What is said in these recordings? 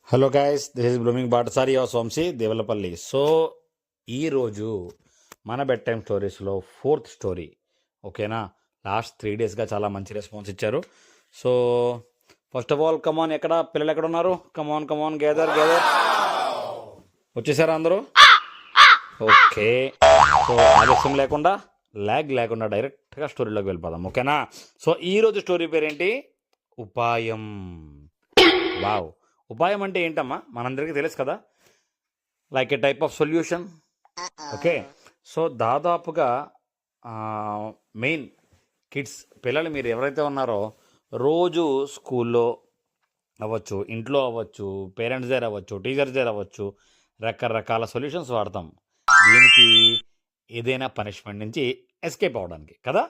Hello guys, this is blooming Batasari of సోమ్సి Devalapalli. So ఈరోజు మన bed time స్టోరీస్లో fourth story. ఓకేనా? Last 3 డేస్గా చాలా మంచి రెస్పాన్స్ ఇచ్చారు. So first of all come on, పిల్లలు ఎక్కడ ఉన్నారు? కమాన్ కమాన్, గేదర్ గేదర్. వచ్చేసారా అందరూ? ఓకే. సో ఆలస్యం లేకుండా, ల్యాగ్ లేకుండా డైరెక్ట్గా స్టోరీలోకి వెళ్ళిపోదాం. ఓకేనా? సో ఈరోజు స్టోరీ పేరేంటి? ఉపాయం. వావ్. ఉపాయం అంటే ఏంటమ్మా? మనందరికీ తెలుసు కదా, like A type of solution. Okay. So దాదాపుగా మెయిన్ కిడ్స్ పిల్లలు మీరు ఎవరైతే ఉన్నారో, రోజు స్కూల్లో అవ్వచ్చు, ఇంట్లో అవ్వచ్చు, పేరెంట్స్ దగ్గర అవ్వచ్చు, టీచర్స్ దగ్గర అవ్వచ్చు, రకరకాల సొల్యూషన్స్ వాడతాం దీనికి, ఏదైనా పనిష్మెంట్ నుంచి ఎస్కేప్ అవ్వడానికి కదా.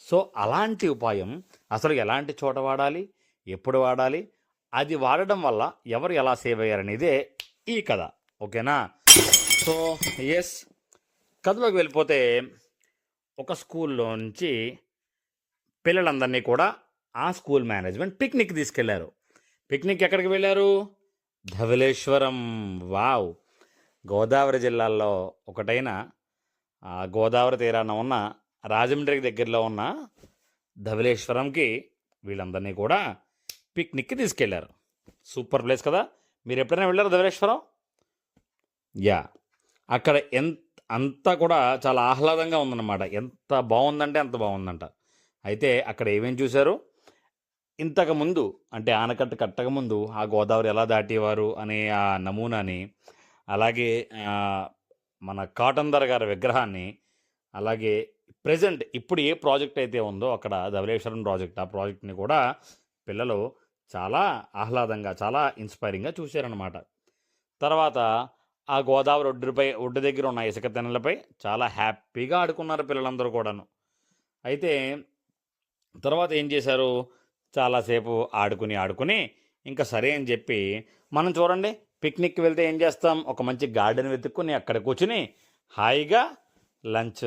సో అలాంటి ఉపాయం అసలు ఎలాంటి చోట వాడాలి, ఎప్పుడు వాడాలి, అది వాడడం వల్ల ఎవరు ఎలా సేవ్ అయ్యారనేదే ఈ కథ. ఓకేనా? సో ఎస్, కథలోకి వెళ్ళిపోతే, ఒక స్కూల్లో నుంచి పిల్లలందరినీ కూడా ఆ స్కూల్ మేనేజ్మెంట్ పిక్నిక్ తీసుకెళ్లారు. పిక్నిక్ ఎక్కడికి వెళ్ళారు? ధవళేశ్వరం. వావ్. గోదావరి జిల్లాల్లో ఒకటైన గోదావరి తీరాన ఉన్న రాజమండ్రికి దగ్గరలో ఉన్న ధవళేశ్వరంకి వీళ్ళందరినీ కూడా పిక్నిక్కి తీసుకెళ్లారు. సూపర్ ప్లేస్ కదా. మీరు ఎప్పుడైనా వెళ్ళారు ధవళేశ్వరం? యా. అక్కడ అంతా కూడా చాలా ఆహ్లాదంగా ఉందన్నమాట. ఎంత బాగుందంటే అంత బాగుందంట. అయితే అక్కడ ఏమేమి చూశారు? ఇంతకుముందు అంటే ఆనకట్ట కట్టకముందు ఆ గోదావరి ఎలా దాటేవారు అనే ఆ నమూనాని, అలాగే మన కాటన్ దొర గారి విగ్రహాన్ని, అలాగే ప్రజెంట్ ఇప్పుడు ఏ ప్రాజెక్ట్ అయితే ఉందో అక్కడ ధవళేశ్వరం ప్రాజెక్ట్, ఆ ప్రాజెక్ట్ని కూడా పిల్లలు చాలా ఆహ్లాదంగా, చాలా ఇన్స్పైరింగ్గా చూశారనమాట. తర్వాత ఆ గోదావరి ఒడ్డు దగ్గర ఉన్న ఇసుక తెన్నెలపై చాలా హ్యాపీగా ఆడుకున్నారు పిల్లలందరూ కూడాను. అయితే తర్వాత ఏం చేశారు? చాలాసేపు ఆడుకుని ఇంకా సరే అని చెప్పి, మనం చూడండి పిక్నిక్కి వెళ్తే ఏం చేస్తాం? ఒక మంచి గార్డెన్ వెతుక్కుని అక్కడ కూర్చుని హాయిగా లంచ్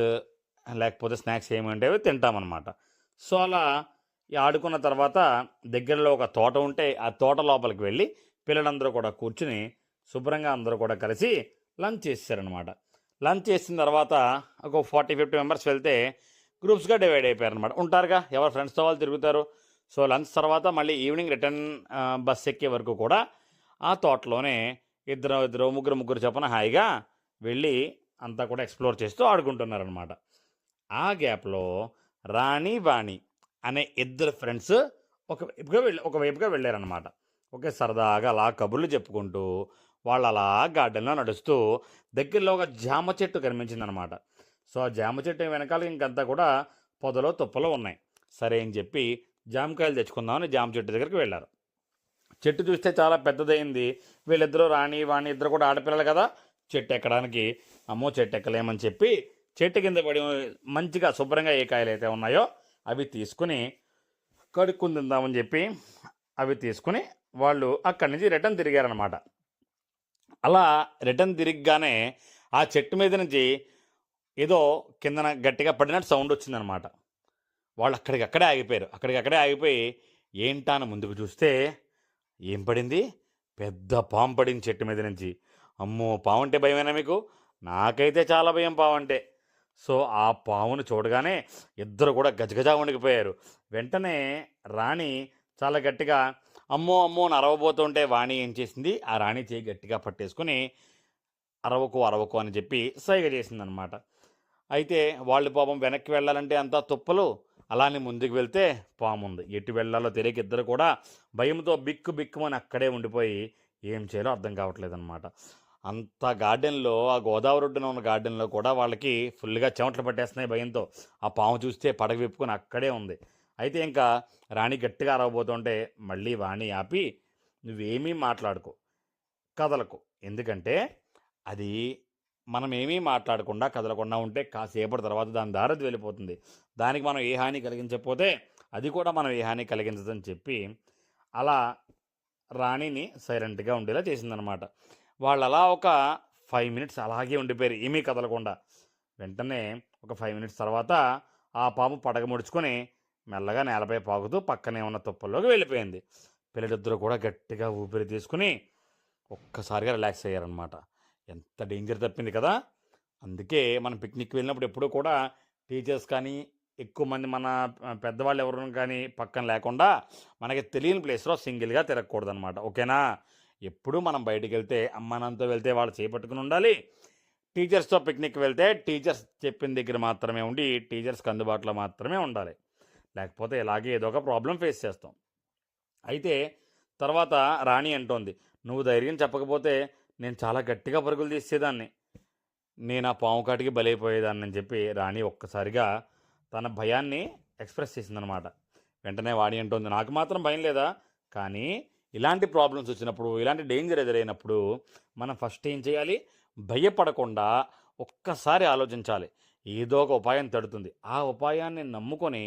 లేకపోతే స్నాక్స్ ఏమంటే తింటామన్నమాట. సో అలా ఆడుకున్న తర్వాత దగ్గరలో ఒక తోట ఉంటే ఆ తోట లోపలికి వెళ్ళి పిల్లలందరూ కూడా కూర్చుని శుభ్రంగా అందరూ కూడా కలిసి లంచ్ చేశారనమాట. లంచ్ చేసిన తర్వాత ఒక 40-50 మెంబర్స్ వెళ్తే గ్రూప్స్గా డివైడ్ అయిపోయారనమాట. ఉంటారుగా, ఎవరు ఫ్రెండ్స్తో వాళ్ళు తిరుగుతారు. సో లంచ్ తర్వాత మళ్ళీ ఈవినింగ్ రిటర్న్ బస్ ఎక్కే వరకు కూడా ఆ తోటలోనే ఇద్దరు ముగ్గురు చొప్పున హాయిగా వెళ్ళి అంతా కూడా ఎక్స్ప్లోర్ చేస్తూ ఆడుకుంటున్నారనమాట. ఆ గ్యాప్లో రాణి వాణి అనే ఇద్దరు ఫ్రెండ్స్ ఒకవైపుగా వెళ్ళారనమాట. ఓకే, సరదాగా అలా కబుర్లు చెప్పుకుంటూ వాళ్ళు అలా గార్డెన్లో నడుస్తూ దగ్గరలో ఒక జామ చెట్టు కనిపించిందనమాట. సో ఆ జామ చెట్టు వెనకాల ఇంకంతా కూడా పొదలో తుప్పలో ఉన్నాయి. సరే అని చెప్పి జామకాయలు తెచ్చుకుందామని జామ చెట్టు దగ్గరికి వెళ్ళారు. చెట్టు చూస్తే చాలా పెద్దదైంది. వీళ్ళిద్దరూ రాణి వాణి ఇద్దరు కూడా ఆడపిల్లలు కదా, చెట్టు ఎక్కడానికి అమ్మో చెట్టు ఎక్కలేమని చెప్పి చెట్టు కింద పడి మంచిగా శుభ్రంగా ఏ కాయలు అయితే ఉన్నాయో అవి తీసుకుని కడుక్కుని తిందామని చెప్పి అవి తీసుకుని వాళ్ళు అక్కడి నుంచి రిటర్న్ తిరిగారనమాట. అలా రిటర్న్ తిరిగిగానే ఆ చెట్టు మీద నుంచి ఏదో కిందన గట్టిగా పడినట్టు సౌండ్ వచ్చిందనమాట. వాళ్ళు అక్కడికక్కడే ఆగిపోయి ఏంటా అని ముందుకు చూస్తే ఏం పడింది? పెద్ద పాము పడింది చెట్టు మీద నుంచి. అమ్మో, పాము అంటే భయమేనా మీకు? నాకైతే చాలా భయం పాము అంటే. సో ఆ పామును చూడగానే ఇద్దరు కూడా గజగజా వణికిపోయారు. వెంటనే రాణి చాలా గట్టిగా అమ్మో అమ్మో అని అరవబోతుంటే వాణి ఏం చేసింది? ఆ రాణి చేయి గట్టిగా పట్టేసుకుని అరవకు అని చెప్పి సైగ చేసిందనమాట. అయితే వాళ్ళు పాపం వెనక్కి వెళ్ళాలంటే అంతా తుప్పలు, అలానే ముందుకు వెళ్తే పాము ఉంది. ఎటు వెళ్ళాలో తెలియక ఇద్దరు కూడా భయంతో బిక్కుమని అక్కడే ఉండిపోయి ఏం చేయాలో అర్థం కావట్లేదన్నమాట. అంత గార్డెన్లో, ఆ గోదావరి ఒడ్డున ఉన్న గార్డెన్లో కూడా వాళ్ళకి ఫుల్గా చెమటలు పట్టేస్తున్నాయి భయంతో. ఆ పాము చూస్తే పడగ విప్పుకొని అక్కడే ఉంది. అయితే ఇంకా రాణి గట్టిగా అరవబోతుంటే మళ్ళీ వాణి ఆపి, నువ్వేమీ మాట్లాడుకో, కదలకు, ఎందుకంటే అది మనం ఏమీ మాట్లాడకుండా కదలకుండా ఉంటే కాసేపటి తర్వాత దాని దారిది వెళ్ళిపోతుంది. దానికి మనం ఏ హాని కలిగించకపోతే అది కూడా మనం ఏ హాని కలిగించదని చెప్పి అలా రాణిని సైలెంట్గా ఉండేలా చేసిందనమాట. వాళ్ళు అలా ఒక 5 మినిట్స్ అలాగే ఉండిపోయారు, ఏమీ కదలకుండా. వెంటనే ఒక 5 మినిట్స్ తర్వాత ఆ పాము పడగ ముడుచుకొని మెల్లగా నేలపై పాకుతూ పక్కనే ఉన్న తుప్పల్లోకి వెళ్ళిపోయింది. పిల్లలిద్దరూ కూడా గట్టిగా ఊపిరి తీసుకుని ఒక్కసారిగా రిలాక్స్ అయ్యారనమాట. ఎంత డేంజర్ తప్పింది కదా! అందుకే మనం పిక్నిక్ వెళ్ళినప్పుడు ఎప్పుడూ కూడా టీచర్స్ కానీ, ఎక్కువ మంది మన పెద్దవాళ్ళు ఎవరు కానీ పక్కన లేకుండా మనకి తెలియని ప్లేస్‌లో సింగిల్‌గా తిరగకూడదనమాట. ఓకేనా? ఎప్పుడూ మనం బయటికెళ్తే అమ్మానాన్నతో వెళ్తే వాళ్ళు చేపట్టుకుని ఉండాలి. టీచర్స్‌తో పిక్నిక్ వెళ్తే టీచర్స్ చెప్పిన దగ్గర మాత్రమే ఉండి, టీచర్స్‌కి అందుబాటులో మాత్రమే ఉండాలి. లేకపోతే ఇలాగే ఏదో ఒక ప్రాబ్లమ్ ఫేస్ చేస్తాం. అయితే తర్వాత రాణి అంటోంది, "నువ్వు ధైర్యం చెప్పకపోతే నేను చాలా గట్టిగా పరుగులు తీసేదాన్ని. నేను ఆ పాము కాటికి బలైపోయేదాన్ని" అని చెప్పి రాణి ఒక్కసారిగా తన భయాన్ని ఎక్స్‌ప్రెస్ చేసిందనమాట. వెంటనే వాణి అంటోంది, "నాకు మాత్రం భయం లేదా? కానీ ఇలాంటి ప్రాబ్లమ్స్ వచ్చినప్పుడు, ఇలాంటి డేంజర్ ఎదురైనప్పుడు మనం ఫస్ట్ ఏం చేయాలి? భయపడకుండా ఒక్కసారి ఆలోచించాలి. ఏదో ఒక ఉపాయం తడుతుంది. ఆ ఉపాయాన్ని నమ్ముకొని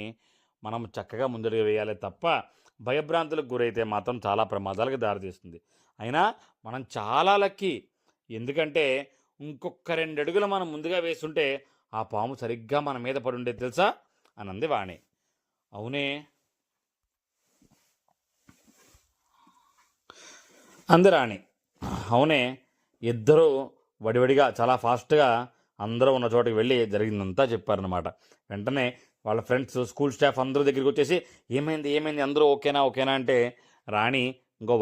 మనం చక్కగా ముందడుగు వేయాలే తప్ప భయభ్రాంతులకు గురైతే మాత్రం చాలా ప్రమాదాలకు దారితీస్తుంది. అయినా మనం చాలా లక్కీ. ఎందుకంటే ఇంకొక 2 అడుగులు మనం ముందుగా వేసుంటే ఆ పాము సరిగ్గా మన మీద పడుండేది తెలుసా? అనంది వాణి. అవునే అంది రాణి. అవునే ఇద్దరూ వడివడిగా చాలా ఫాస్ట్‌గా అందరూ ఉన్న చోటకి వెళ్ళి జరిగిందంతా చెప్పారనమాట. వెంటనే వాళ్ళ ఫ్రెండ్స్, స్కూల్ స్టాఫ్ అందరూ దగ్గరికొచ్చేసి, "ఏమైంది? ఏమైంది? అందరూ ఓకేనా? ఓకేనా?" అంటే రాణి, "ఇంగో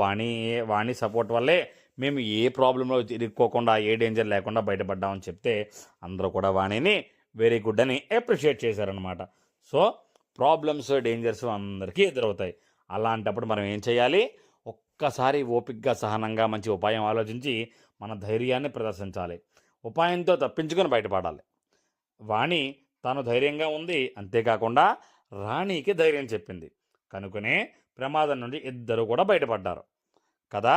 వాణి సపోర్ట్ వల్లే మేము ఏ ప్రాబ్లమ్‌లో ఇరుక్కోకుండా, ఏ డేంజర్ లేకుండా బయటపడ్డామని" చెప్తే అందరూ కూడా వాణిని వెరీ గుడ్ అని అప్రిషియేట్ చేశారనమాట. సో, ప్రాబ్లమ్స్, డేంజర్స్ అందరికీ ఎదురవుతాయి. అలాంటప్పుడు మనం ఏం చేయాలి? ఒక్కసారి ఓపికగా, సహనంగా మంచి ఉపాయం ఆలోచించి మన ధైర్యాన్ని ప్రదర్శించాలి. ఉపాయంతో తప్పించుకొని బయటపడాలి. వాణి తాను ధైర్యంగా ఉంది. అంతేకాకుండా రాణికి ధైర్యం చెప్పింది. కనుకనే ప్రమాదం నుండి ఇద్దరు కూడా బయటపడ్డారు కదా!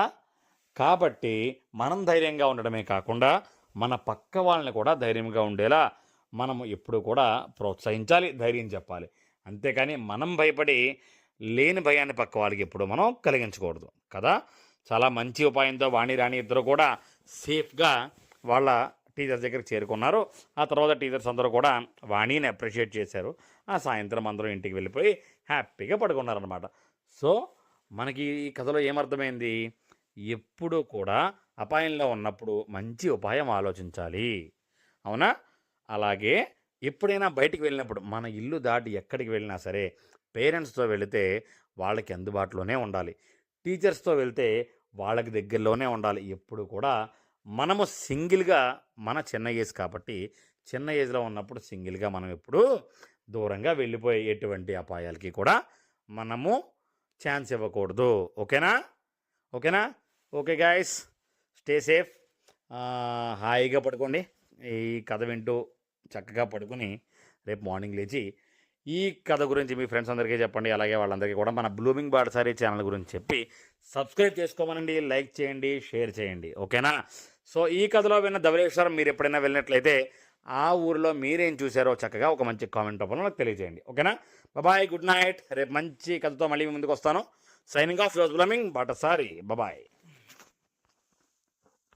కాబట్టి మనం ధైర్యంగా ఉండడమే కాకుండా మన పక్క వాళ్ళని కూడా ధైర్యంగా ఉండేలా మనము ఎప్పుడు కూడా ప్రోత్సహించాలి, ధైర్యం చెప్పాలి. అంతేకాని మనం భయపడి లేని భయాన్ని పక్క వాళ్ళకి ఎప్పుడు మనం కలిగించకూడదు కదా! చాలా మంచి ఉపాయంతో వాణి, రాణి ఇద్దరు కూడా సేఫ్‌గా వాళ్ళ టీచర్స్ దగ్గరికి చేరుకున్నారు. ఆ తర్వాత టీచర్స్ అందరూ కూడా వాణిని అప్రిషియేట్ చేశారు. ఆ సాయంత్రం అందరూ ఇంటికి వెళ్ళిపోయి హ్యాపీగా పడుకున్నారనమాట. సో, మనకి ఈ కథలో ఏమర్థమైంది? ఎప్పుడూ కూడా అపాయంలో ఉన్నప్పుడు మంచి ఉపాయం ఆలోచించాలి. అవునా? అలాగే ఎప్పుడైనా బయటికి వెళ్ళినప్పుడు మన ఇల్లు దాటి ఎక్కడికి వెళ్ళినా సరే పేరెంట్స్‌తో వెళితే వాళ్ళకి అందుబాటులోనే ఉండాలి. టీచర్స్‌తో వెళ్తే వాళ్ళకి దగ్గరలోనే ఉండాలి. ఎప్పుడు కూడా మనము సింగిల్‌గా మన చిన్న ఏజ్ కాబట్టి చిన్న ఏజ్‌లో ఉన్నప్పుడు సింగిల్‌గా మనం ఎప్పుడూ దూరంగా వెళ్ళిపోయే ఎటువంటి అపాయాలకి కూడా మనము ఛాన్స్ ఇవ్వకూడదు. ఓకేనా? ఓకేనా? Okay guys, stay safe. హాయిగా పడుకోండి. ఈ కథ వింటూ చక్కగా పడుకొని రేపు మార్నింగ్ లేచి ఈ కథ గురించి మీ ఫ్రెండ్స్ అందరికీ చెప్పండి. అలాగే వాళ్ళందరికీ కూడా మన బ్లూమింగ్ బాటసారి ఛానల్ గురించి చెప్పి సబ్స్క్రైబ్ చేసుకోమనండి, లైక్ చేయండి, షేర్ చేయండి. ఓకేనా? సో, ఈ కథలో విన్న ధవళేశ్వరం మీరు ఎప్పుడైనా వెళ్ళినట్లయితే ఆ ఊరిలో మీరేం చూశారో చక్కగా ఒక మంచి కామెంట్ రూపంలో నాకు తెలియజేయండి. ఓకేనా? Bye, good night. రేపు మంచి కథతో మళ్ళీ మీ ముందుకు వస్తాను. సైనింగ్ ఆఫ్, యువర్ బ్లూమింగ్ బాటసారి. బాయ్.